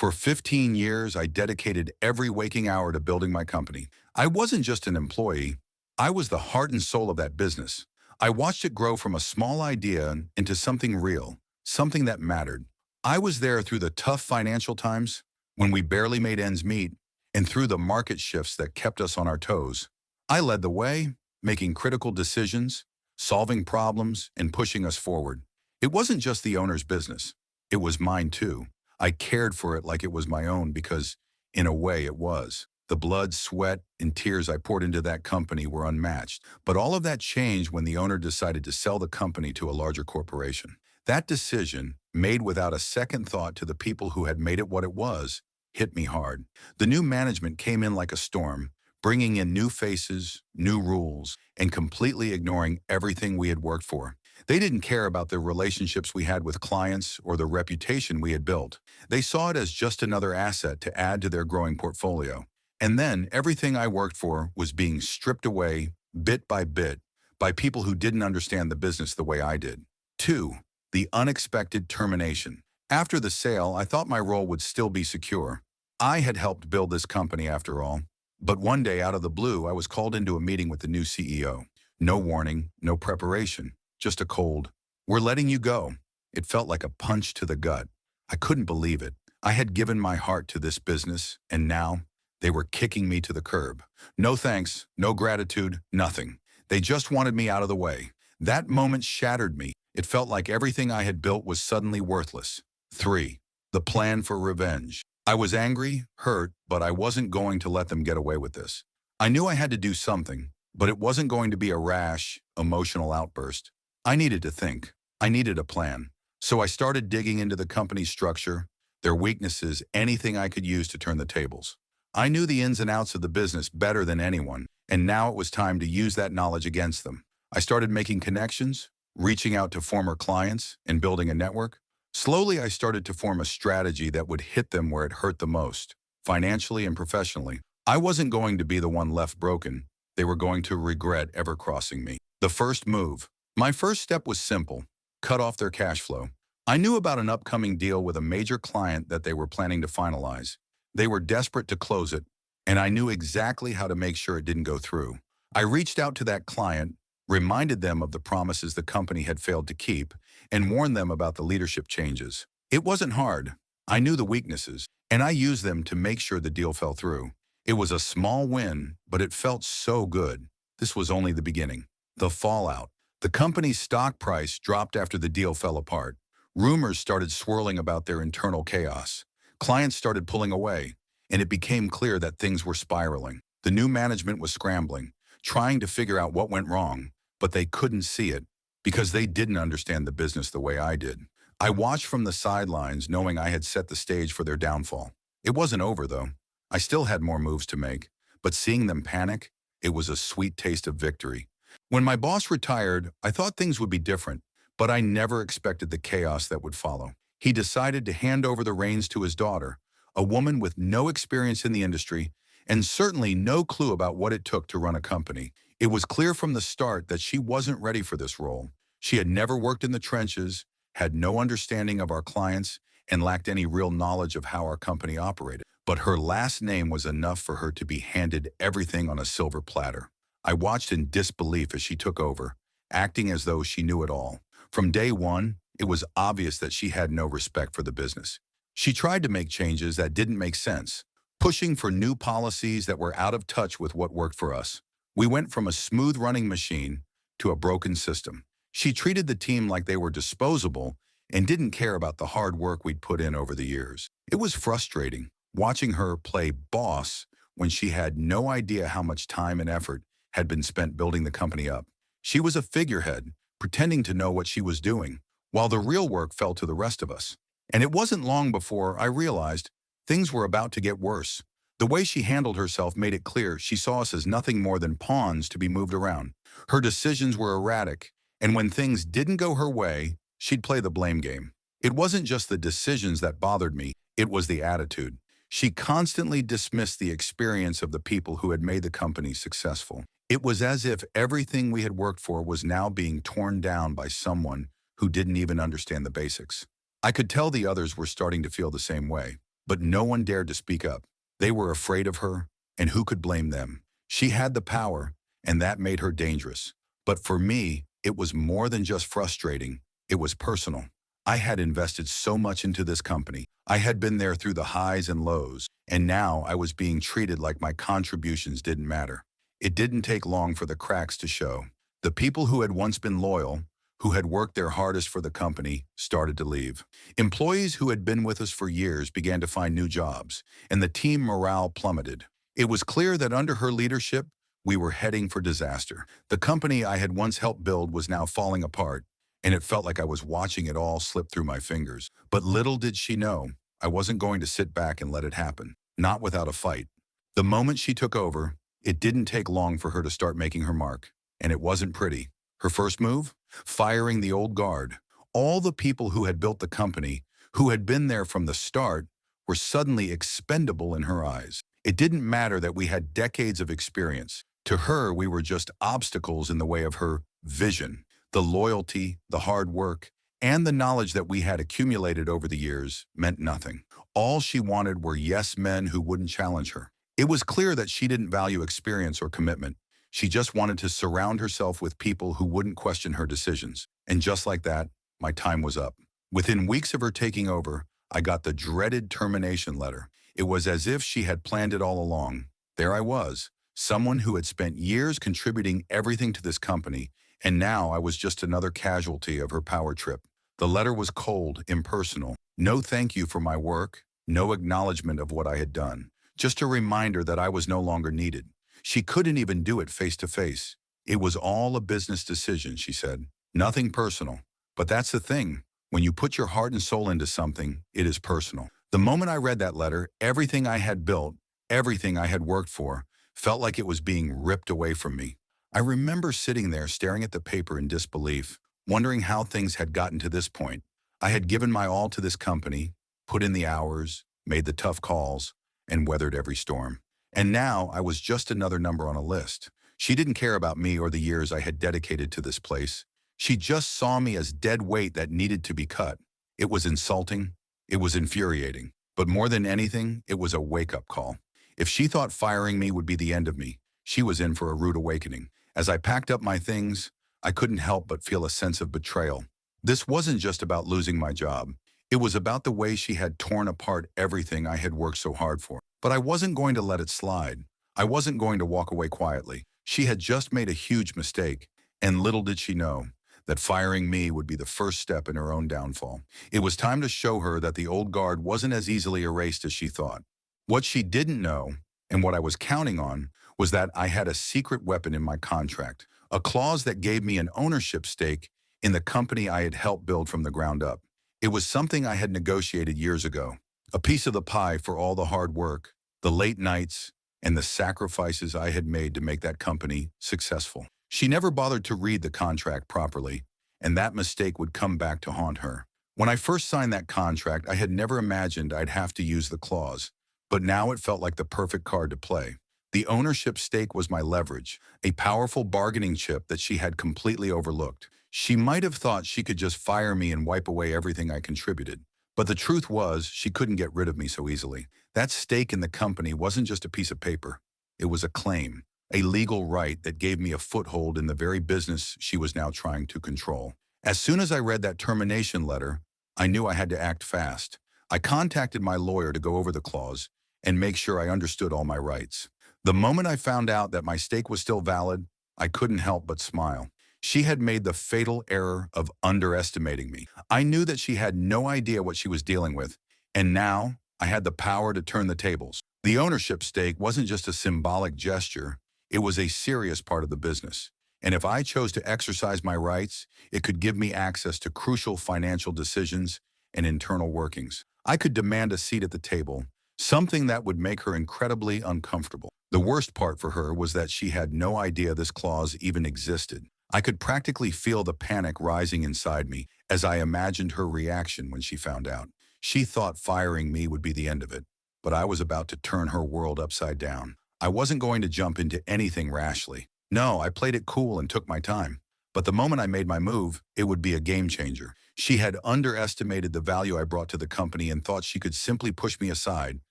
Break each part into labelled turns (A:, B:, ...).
A: For 15 years, I dedicated every waking hour to building my company. I wasn't just an employee, I was the heart and soul of that business. I watched it grow from a small idea into something real, something that mattered. I was there through the tough financial times, when we barely made ends meet, and through the market shifts that kept us on our toes. I led the way, making critical decisions, solving problems, and pushing us forward. It wasn't just the owner's business. It was mine too. I cared for it like it was my own because, in a way, it was. The blood, sweat, and tears I poured into that company were unmatched. But all of that changed when the owner decided to sell the company to a larger corporation. That decision, made without a second thought to the people who had made it what it was, hit me hard. The new management came in like a storm, bringing in new faces, new rules, and completely ignoring everything we had worked for. They didn't care about the relationships we had with clients or the reputation we had built. They saw it as just another asset to add to their growing portfolio. And then everything I worked for was being stripped away, bit, by people who didn't understand the business the way I did. 2. The unexpected termination. After the sale, I thought my role would still be secure. I had helped build this company after all. But one day, out of the blue, I was called into a meeting with the new CEO. No warning, no preparation, just a cold, "We're letting you go." It felt like a punch to the gut. I couldn't believe it. I had given my heart to this business, and now they were kicking me to the curb. No thanks, no gratitude, nothing. They just wanted me out of the way. That moment shattered me. It felt like everything I had built was suddenly worthless. 3. The plan for revenge. I was angry, hurt, but I wasn't going to let them get away with this. I knew I had to do something, but it wasn't going to be a rash, emotional outburst. I needed to think. I needed a plan. So I started digging into the company's structure, their weaknesses, anything I could use to turn the tables. I knew the ins and outs of the business better than anyone, and now it was time to use that knowledge against them. I started making connections, reaching out to former clients, and building a network. Slowly, I started to form a strategy that would hit them where it hurt the most, financially and professionally. I wasn't going to be the one left broken. They were going to regret ever crossing me. The first move. My first step was simple: cut off their cash flow. I knew about an upcoming deal with a major client that they were planning to finalize. They were desperate to close it, and I knew exactly how to make sure it didn't go through. I reached out to that client, reminded them of the promises the company had failed to keep, and warned them about the leadership changes. It wasn't hard. I knew the weaknesses, and I used them to make sure the deal fell through. It was a small win, but it felt so good. This was only the beginning. The fallout. The company's stock price dropped after the deal fell apart. Rumors started swirling about their internal chaos. Clients started pulling away, and it became clear that things were spiraling. The new management was scrambling, trying to figure out what went wrong, but they couldn't see it because they didn't understand the business the way I did. I watched from the sidelines, knowing I had set the stage for their downfall. It wasn't over, though. I still had more moves to make, but seeing them panic, it was a sweet taste of victory. When my boss retired, I thought things would be different, but I never expected the chaos that would follow. He decided to hand over the reins to his daughter, a woman with no experience in the industry and certainly no clue about what it took to run a company. It was clear from the start that she wasn't ready for this role. She had never worked in the trenches, had no understanding of our clients, and lacked any real knowledge of how our company operated. But her last name was enough for her to be handed everything on a silver platter. I watched in disbelief as she took over, acting as though she knew it all. From day one, it was obvious that she had no respect for the business. She tried to make changes that didn't make sense, pushing for new policies that were out of touch with what worked for us. We went from a smooth-running machine to a broken system. She treated the team like they were disposable and didn't care about the hard work we'd put in over the years. It was frustrating, watching her play boss when she had no idea how much time and effort had been spent building the company up. She was a figurehead, pretending to know what she was doing, while the real work fell to the rest of us. And it wasn't long before I realized things were about to get worse. The way she handled herself made it clear she saw us as nothing more than pawns to be moved around. Her decisions were erratic, and when things didn't go her way, she'd play the blame game. It wasn't just the decisions that bothered me, it was the attitude. She constantly dismissed the experience of the people who had made the company successful. It was as if everything we had worked for was now being torn down by someone who didn't even understand the basics. I could tell the others were starting to feel the same way. but no one dared to speak up. They were afraid of her, and who could blame them? She had the power, and that made her dangerous. But for me, it was more than just frustrating. It was personal. I had invested so much into this company. I had been there through the highs and lows, and now I was being treated like my contributions didn't matter. It didn't take long for the cracks to show. The people who had once been loyal, who had worked their hardest for the company, started to leave. Employees who had been with us for years began to find new jobs, and the team morale plummeted. It was clear that under her leadership, we were heading for disaster. The company I had once helped build was now falling apart, and it felt like I was watching it all slip through my fingers. But little did she know, I wasn't going to sit back and let it happen, not without a fight. The moment she took over, it didn't take long for her to start making her mark, and it wasn't pretty. Her first move? Firing the old guard. All the people who had built the company, who had been there from the start, were suddenly expendable in her eyes. It didn't matter that we had decades of experience. To her, we were just obstacles in the way of her vision. The loyalty, the hard work, and the knowledge that we had accumulated over the years meant nothing. All she wanted were yes men who wouldn't challenge her. It was clear that she didn't value experience or commitment. She just wanted to surround herself with people who wouldn't question her decisions. And just like that, my time was up. Within weeks of her taking over, I got the dreaded termination letter. It was as if she had planned it all along. There I was, someone who had spent years contributing everything to this company, and now I was just another casualty of her power trip. The letter was cold, impersonal. No thank you for my work, no acknowledgement of what I had done. Just a reminder that I was no longer needed. She couldn't even do it face to face. It was all a business decision, she said. Nothing personal. But that's the thing. When you put your heart and soul into something, it is personal. The moment I read that letter, everything I had built, everything I had worked for, felt like it was being ripped away from me. I remember sitting there staring at the paper in disbelief, wondering how things had gotten to this point. I had given my all to this company, put in the hours, made the tough calls, and weathered every storm. And now I was just another number on a list. She didn't care about me or the years I had dedicated to this place. She just saw me as dead weight that needed to be cut. It was insulting. It was infuriating. But more than anything, it was a wake-up call. If she thought firing me would be the end of me, she was in for a rude awakening. As I packed up my things, I couldn't help but feel a sense of betrayal. This wasn't just about losing my job. It was about the way she had torn apart everything I had worked so hard for. But I wasn't going to let it slide. I wasn't going to walk away quietly. She had just made a huge mistake, and little did she know that firing me would be the first step in her own downfall. It was time to show her that the old guard wasn't as easily erased as she thought. What she didn't know, and what I was counting on, was that I had a secret weapon in my contract, a clause that gave me an ownership stake in the company I had helped build from the ground up. It was something I had negotiated years ago. A piece of the pie for all the hard work, the late nights, and the sacrifices I had made to make that company successful. She never bothered to read the contract properly, and that mistake would come back to haunt her. When I first signed that contract, I had never imagined I'd have to use the clause, but now it felt like the perfect card to play. The ownership stake was my leverage, a powerful bargaining chip that she had completely overlooked. She might have thought she could just fire me and wipe away everything I contributed. But the truth was, she couldn't get rid of me so easily. That stake in the company wasn't just a piece of paper. It was a claim, a legal right that gave me a foothold in the very business she was now trying to control. As soon as I read that termination letter, I knew I had to act fast. I contacted my lawyer to go over the clause and make sure I understood all my rights. The moment I found out that my stake was still valid, I couldn't help but smile. She had made the fatal error of underestimating me. I knew that she had no idea what she was dealing with, and now I had the power to turn the tables. The ownership stake wasn't just a symbolic gesture, it was a serious part of the business. And if I chose to exercise my rights, it could give me access to crucial financial decisions and internal workings. I could demand a seat at the table, something that would make her incredibly uncomfortable. The worst part for her was that she had no idea this clause even existed. I could practically feel the panic rising inside me as I imagined her reaction when she found out. She thought firing me would be the end of it, but I was about to turn her world upside down. I wasn't going to jump into anything rashly. No, I played it cool and took my time. But the moment I made my move, it would be a game changer. She had underestimated the value I brought to the company and thought she could simply push me aside,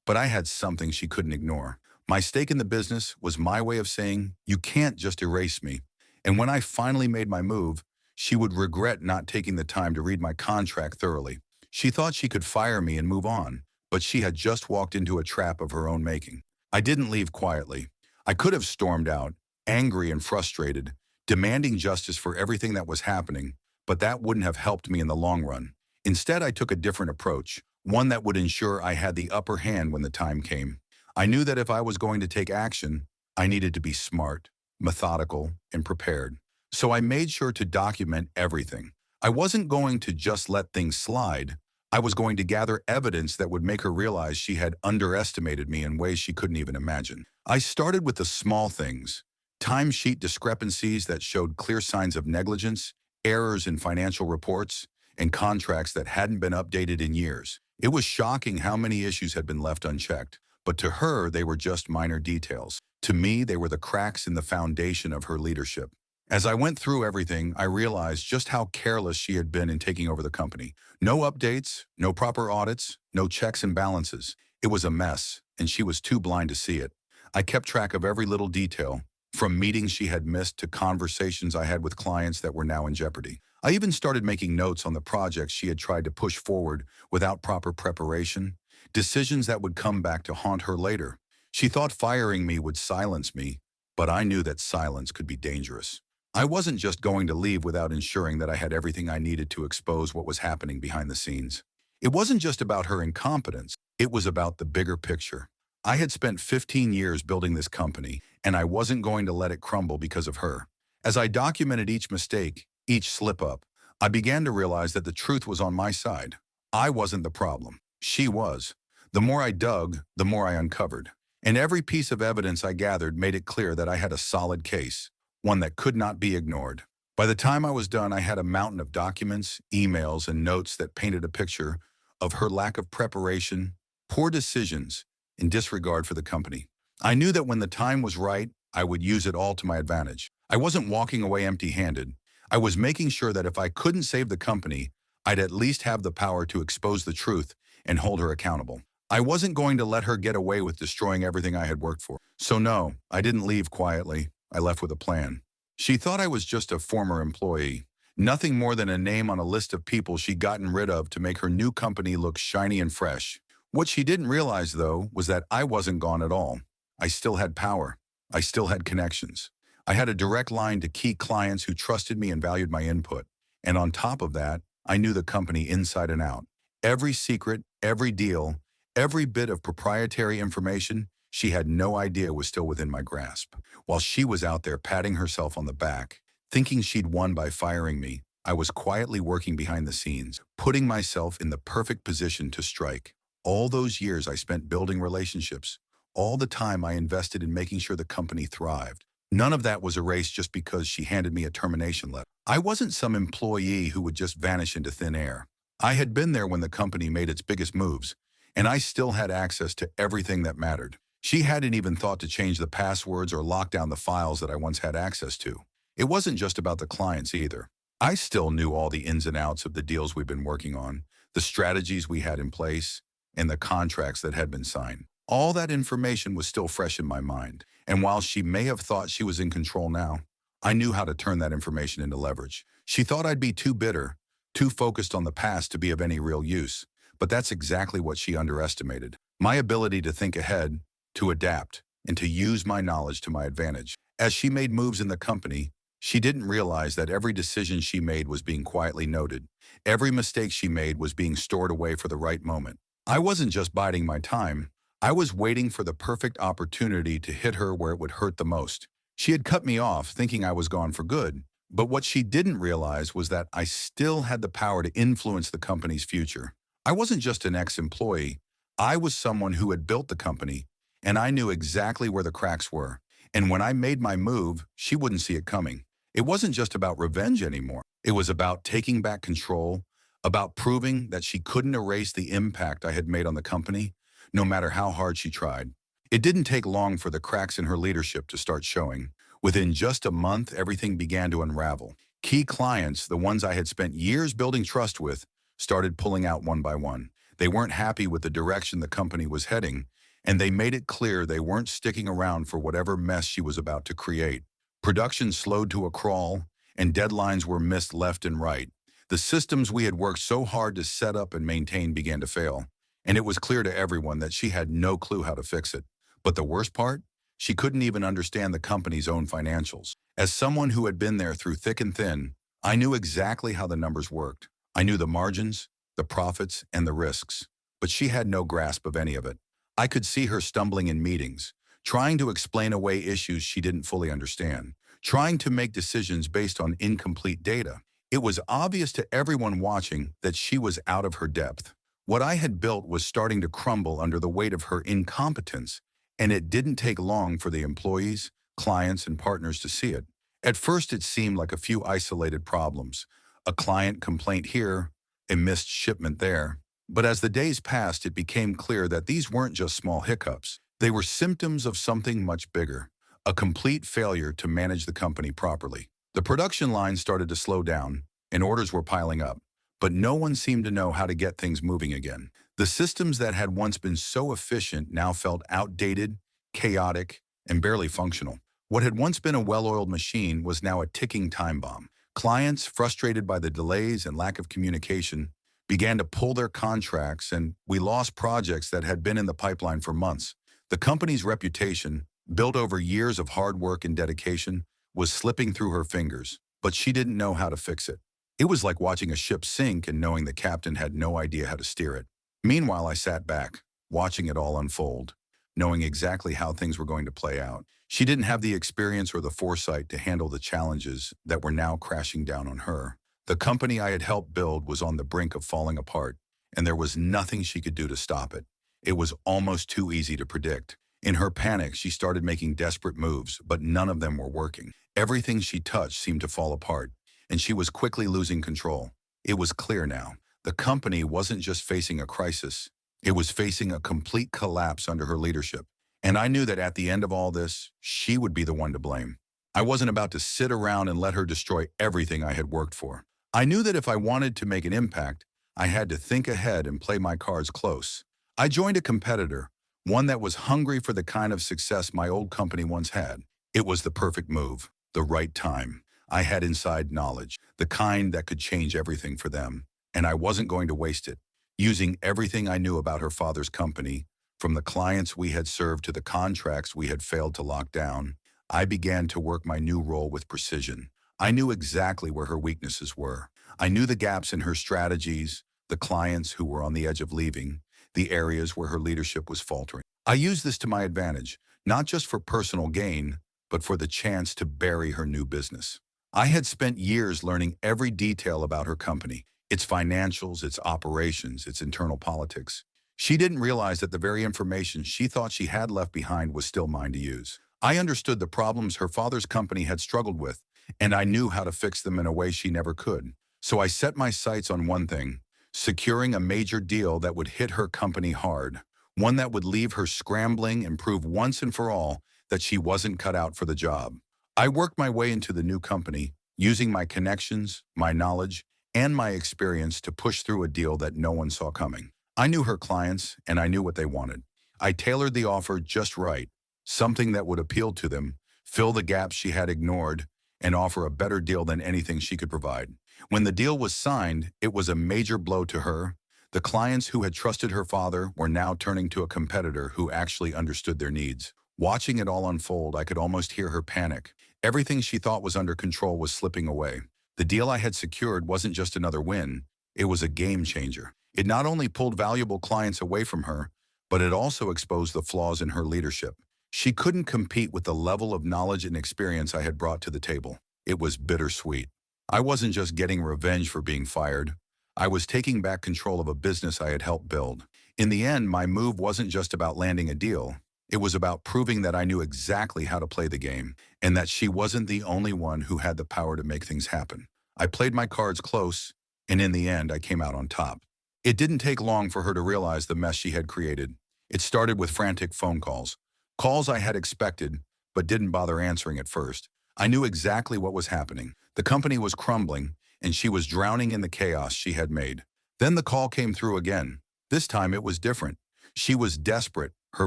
A: but I had something she couldn't ignore. My stake in the business was my way of saying, you can't just erase me. And when I finally made my move, she would regret not taking the time to read my contract thoroughly. She thought she could fire me and move on, but she had just walked into a trap of her own making. I didn't leave quietly. I could have stormed out, angry and frustrated, demanding justice for everything that was happening, but that wouldn't have helped me in the long run. Instead, I took a different approach, one that would ensure I had the upper hand when the time came. I knew that if I was going to take action, I needed to be smart, methodical, and prepared. So I made sure to document everything. I wasn't going to just let things slide. I was going to gather evidence that would make her realize she had underestimated me in ways she couldn't even imagine. I started with the small things, timesheet discrepancies that showed clear signs of negligence, errors in financial reports, and contracts that hadn't been updated in years. It was shocking how many issues had been left unchecked, but to her, they were just minor details. To me, they were the cracks in the foundation of her leadership. As I went through everything, I realized just how careless she had been in taking over the company. No updates, no proper audits, no checks and balances. It was a mess, and she was too blind to see it. I kept track of every little detail, from meetings she had missed to conversations I had with clients that were now in jeopardy. I even started making notes on the projects she had tried to push forward without proper preparation, decisions that would come back to haunt her later. She thought firing me would silence me, but I knew that silence could be dangerous. I wasn't just going to leave without ensuring that I had everything I needed to expose what was happening behind the scenes. It wasn't just about her incompetence, it was about the bigger picture. I had spent 15 years building this company, and I wasn't going to let it crumble because of her. As I documented each mistake, each slip-up, I began to realize that the truth was on my side. I wasn't the problem. She was. The more I dug, the more I uncovered. And every piece of evidence I gathered made it clear that I had a solid case, one that could not be ignored. By the time I was done, I had a mountain of documents, emails, and notes that painted a picture of her lack of preparation, poor decisions, and disregard for the company. I knew that when the time was right, I would use it all to my advantage. I wasn't walking away empty-handed. I was making sure that if I couldn't save the company, I'd at least have the power to expose the truth and hold her accountable. I wasn't going to let her get away with destroying everything I had worked for. So no, I didn't leave quietly. I left with a plan. She thought I was just a former employee, nothing more than a name on a list of people she'd gotten rid of to make her new company look shiny and fresh. What she didn't realize, though, was that I wasn't gone at all. I still had power. I still had connections. I had a direct line to key clients who trusted me and valued my input. And on top of that, I knew the company inside and out. Every secret, every deal, every bit of proprietary information she had no idea was still within my grasp. While she was out there patting herself on the back, thinking she'd won by firing me, I was quietly working behind the scenes, putting myself in the perfect position to strike. All those years I spent building relationships, all the time I invested in making sure the company thrived. None of that was erased just because she handed me a termination letter. I wasn't some employee who would just vanish into thin air. I had been there when the company made its biggest moves, and I still had access to everything that mattered. She hadn't even thought to change the passwords or lock down the files that I once had access to. It wasn't just about the clients either. I still knew all the ins and outs of the deals we'd been working on, the strategies we had in place, and the contracts that had been signed. All that information was still fresh in my mind, and while she may have thought she was in control now, I knew how to turn that information into leverage. She thought I'd be too bitter, too focused on the past to be of any real use, but that's exactly what she underestimated. My ability to think ahead, to adapt, and to use my knowledge to my advantage. As she made moves in the company, she didn't realize that every decision she made was being quietly noted. Every mistake she made was being stored away for the right moment. I wasn't just biding my time. I was waiting for the perfect opportunity to hit her where it would hurt the most. She had cut me off, thinking I was gone for good. But what she didn't realize was that I still had the power to influence the company's future. I wasn't just an ex-employee. I was someone who had built the company, and I knew exactly where the cracks were. And when I made my move, she wouldn't see it coming. It wasn't just about revenge anymore. It was about taking back control, about proving that she couldn't erase the impact I had made on the company, no matter how hard she tried. It didn't take long for the cracks in her leadership to start showing. Within just a month, everything began to unravel. Key clients, the ones I had spent years building trust with, started pulling out one by one. They weren't happy with the direction the company was heading, and they made it clear they weren't sticking around for whatever mess she was about to create. Production slowed to a crawl, and deadlines were missed left and right. The systems we had worked so hard to set up and maintain began to fail, and it was clear to everyone that she had no clue how to fix it. But the worst part? She couldn't even understand the company's own financials. As someone who had been there through thick and thin, I knew exactly how the numbers worked. I knew the margins, the profits, and the risks. But she had no grasp of any of it. I could see her stumbling in meetings, trying to explain away issues she didn't fully understand, trying to make decisions based on incomplete data. It was obvious to everyone watching that she was out of her depth. What I had built was starting to crumble under the weight of her incompetence, and it didn't take long for the employees, clients, and partners to see it. At first, it seemed like a few isolated problems, a client complaint here, a missed shipment there. But as the days passed, it became clear that these weren't just small hiccups. They were symptoms of something much bigger, a complete failure to manage the company properly. The production line started to slow down, and orders were piling up, but no one seemed to know how to get things moving again. The systems that had once been so efficient now felt outdated, chaotic, and barely functional. What had once been a well-oiled machine was now a ticking time bomb. Clients, frustrated by the delays and lack of communication, began to pull their contracts, and we lost projects that had been in the pipeline for months. The company's reputation, built over years of hard work and dedication, was slipping through her fingers, but she didn't know how to fix it. It was like watching a ship sink and knowing the captain had no idea how to steer it. Meanwhile, I sat back, watching it all unfold, knowing exactly how things were going to play out. She didn't have the experience or the foresight to handle the challenges that were now crashing down on her. The company I had helped build was on the brink of falling apart, and there was nothing she could do to stop it. It was almost too easy to predict. In her panic, she started making desperate moves, but none of them were working. Everything she touched seemed to fall apart, and she was quickly losing control. It was clear now. The company wasn't just facing a crisis, it was facing a complete collapse under her leadership. And I knew that at the end of all this, she would be the one to blame. I wasn't about to sit around and let her destroy everything I had worked for. I knew that if I wanted to make an impact, I had to think ahead and play my cards close. I joined a competitor, one that was hungry for the kind of success my old company once had. It was the perfect move, the right time. I had inside knowledge, the kind that could change everything for them, and I wasn't going to waste it. Using everything I knew about her father's company, from the clients we had served to the contracts we had failed to lock down, I began to work my new role with precision. I knew exactly where her weaknesses were. I knew the gaps in her strategies, the clients who were on the edge of leaving, the areas where her leadership was faltering. I used this to my advantage, not just for personal gain, but for the chance to bury her new business. I had spent years learning every detail about her company, its financials, its operations, its internal politics. She didn't realize that the very information she thought she had left behind was still mine to use. I understood the problems her father's company had struggled with, and I knew how to fix them in a way she never could. So I set my sights on one thing, securing a major deal that would hit her company hard, one that would leave her scrambling and prove once and for all that she wasn't cut out for the job. I worked my way into the new company, using my connections, my knowledge, and my experience to push through a deal that no one saw coming. I knew her clients, and I knew what they wanted. I tailored the offer just right, something that would appeal to them, fill the gaps she had ignored, and offer a better deal than anything she could provide. When the deal was signed, it was a major blow to her. The clients who had trusted her father were now turning to a competitor who actually understood their needs. Watching it all unfold, I could almost hear her panic. Everything she thought was under control was slipping away. The deal I had secured wasn't just another win, it was a game changer. It not only pulled valuable clients away from her, but it also exposed the flaws in her leadership. She couldn't compete with the level of knowledge and experience I had brought to the table. It was bittersweet. I wasn't just getting revenge for being fired. I was taking back control of a business I had helped build. In the end, my move wasn't just about landing a deal. It was about proving that I knew exactly how to play the game, and that she wasn't the only one who had the power to make things happen. I played my cards close, and in the end, I came out on top. It didn't take long for her to realize the mess she had created. It started with frantic phone calls. Calls I had expected, but didn't bother answering at first. I knew exactly what was happening. The company was crumbling, and she was drowning in the chaos she had made. Then the call came through again. This time it was different. She was desperate, her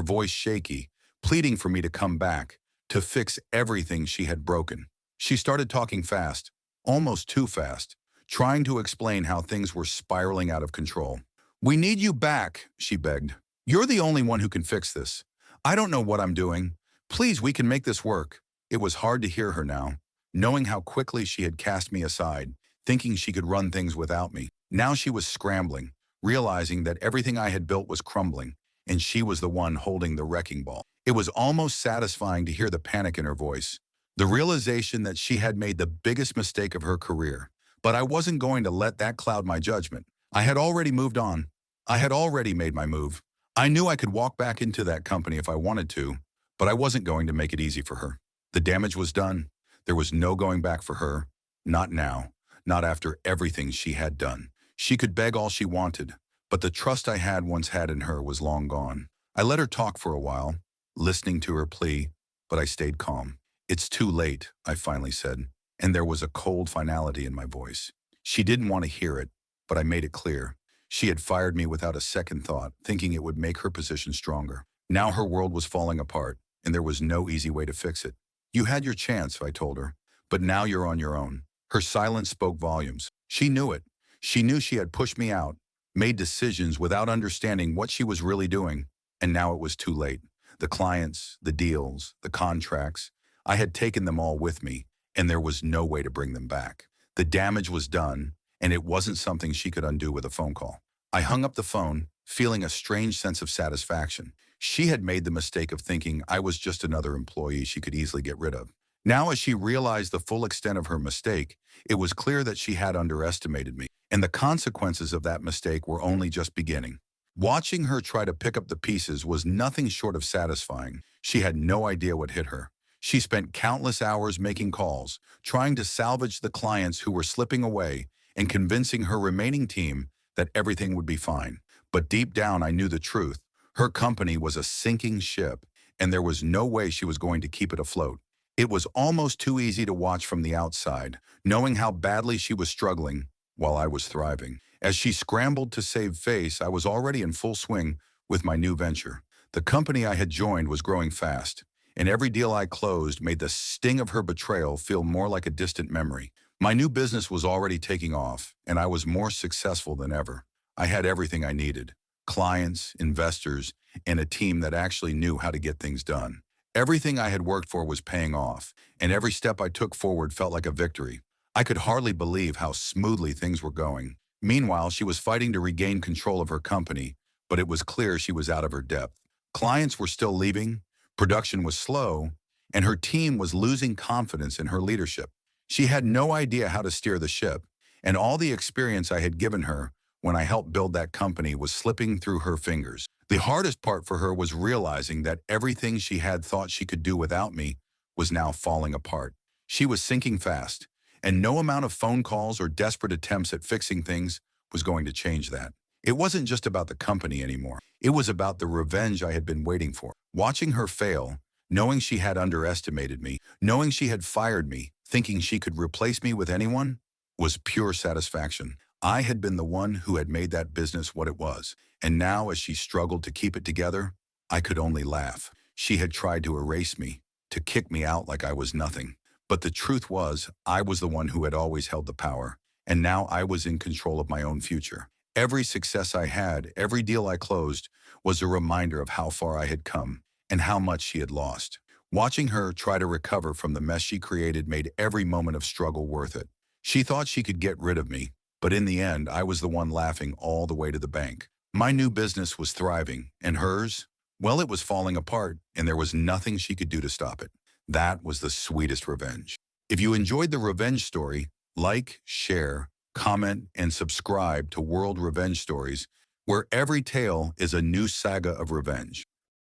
A: voice shaky, pleading for me to come back, to fix everything she had broken. She started talking fast, almost too fast, trying to explain how things were spiraling out of control. "We need you back," she begged. "You're the only one who can fix this. I don't know what I'm doing. Please, we can make this work." It was hard to hear her now, knowing how quickly she had cast me aside, thinking she could run things without me. Now she was scrambling, realizing that everything I had built was crumbling, and she was the one holding the wrecking ball. It was almost satisfying to hear the panic in her voice, the realization that she had made the biggest mistake of her career. But I wasn't going to let that cloud my judgment. I had already moved on. I had already made my move. I knew I could walk back into that company if I wanted to, but I wasn't going to make it easy for her. The damage was done. There was no going back for her. Not now. Not after everything she had done. She could beg all she wanted, but the trust I had once had in her was long gone. I let her talk for a while, listening to her plea, but I stayed calm. "It's too late," I finally said, and there was a cold finality in my voice. She didn't want to hear it, but I made it clear. She had fired me without a second thought, thinking it would make her position stronger. Now her world was falling apart, and there was no easy way to fix it. "You had your chance," I told her, "but now you're on your own." Her silence spoke volumes. She knew it. She knew she had pushed me out, made decisions without understanding what she was really doing, and now it was too late. The clients, the deals, the contracts, I had taken them all with me, and there was no way to bring them back. The damage was done, and it wasn't something she could undo with a phone call. I hung up the phone, feeling a strange sense of satisfaction. She had made the mistake of thinking I was just another employee she could easily get rid of. Now, as she realized the full extent of her mistake, it was clear that she had underestimated me, and the consequences of that mistake were only just beginning. Watching her try to pick up the pieces was nothing short of satisfying. She had no idea what hit her. She spent countless hours making calls, trying to salvage the clients who were slipping away, and convincing her remaining team that everything would be fine. But deep down, I knew the truth. Her company was a sinking ship, and there was no way she was going to keep it afloat. It was almost too easy to watch from the outside, knowing how badly she was struggling while I was thriving. As she scrambled to save face, I was already in full swing with my new venture. The company I had joined was growing fast, and every deal I closed made the sting of her betrayal feel more like a distant memory. My new business was already taking off, and I was more successful than ever. I had everything I needed: clients, investors, and a team that actually knew how to get things done. Everything I had worked for was paying off, and every step I took forward felt like a victory. I could hardly believe how smoothly things were going. Meanwhile, she was fighting to regain control of her company, but it was clear she was out of her depth. Clients were still leaving, production was slow, and her team was losing confidence in her leadership. She had no idea how to steer the ship, and all the experience I had given her when I helped build that company was slipping through her fingers. The hardest part for her was realizing that everything she had thought she could do without me was now falling apart. She was sinking fast, and no amount of phone calls or desperate attempts at fixing things was going to change that. It wasn't just about the company anymore. It was about the revenge I had been waiting for. Watching her fail, knowing she had underestimated me, knowing she had fired me, thinking she could replace me with anyone, was pure satisfaction. I had been the one who had made that business what it was, and now as she struggled to keep it together, I could only laugh. She had tried to erase me, to kick me out like I was nothing. But the truth was, I was the one who had always held the power, and now I was in control of my own future. Every success I had, every deal I closed, was a reminder of how far I had come and how much she had lost. Watching her try to recover from the mess she created made every moment of struggle worth it. She thought she could get rid of me, but in the end, I was the one laughing all the way to the bank. My new business was thriving, and hers, well, it was falling apart, and there was nothing she could do to stop it. That was the sweetest revenge. If you enjoyed the revenge story, like, share, comment, and subscribe to World Revenge Stories, where every tale is a new saga of revenge.